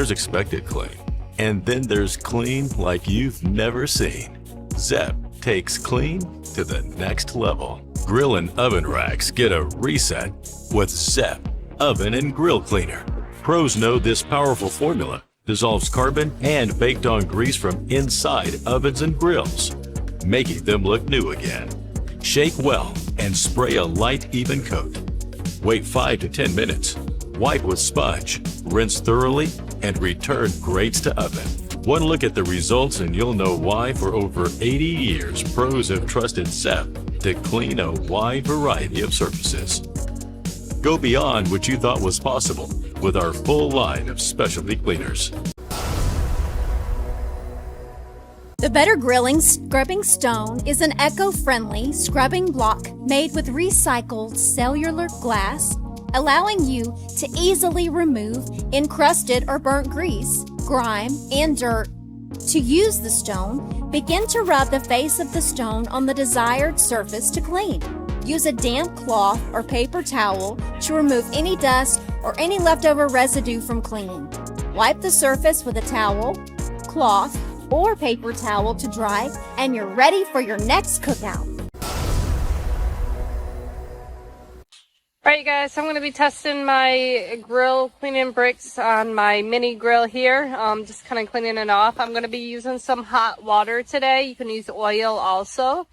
There's expected clean, and then there's clean like you've never seen. Zep takes clean to the next level. Grill and oven racks get a reset with Zep Oven and Grill Cleaner. Pros know this powerful formula dissolves carbon and baked-on grease from inside ovens and grills, making them look new again. Shake well and spray a light, even coat. Wait 5 to 10 minutes. Wipe with sponge, rinse thoroughly, and return grates to oven. One look at the results and you'll know why for over 80 years pros have trusted Zep to clean a wide variety of surfaces. Go beyond what you thought was possible with our full line of specialty cleaners. The Better Grilling Scrubbing Stone is an eco-friendly scrubbing block made with recycled cellular glass, allowing you to easily remove encrusted or burnt grease, grime, and dirt. To use the stone, begin to rub the face of the stone on the desired surface to clean. Use a damp cloth or paper towel to remove any dust or any leftover residue from cleaning. Wipe the surface with a towel, cloth, or paper towel to dry, and you're ready for your next cookout. Alright you guys, I'm going to be testing my grill cleaning bricks on my mini grill here. Just kind of cleaning it off. I'm going to be using some hot water today. You can use oil also.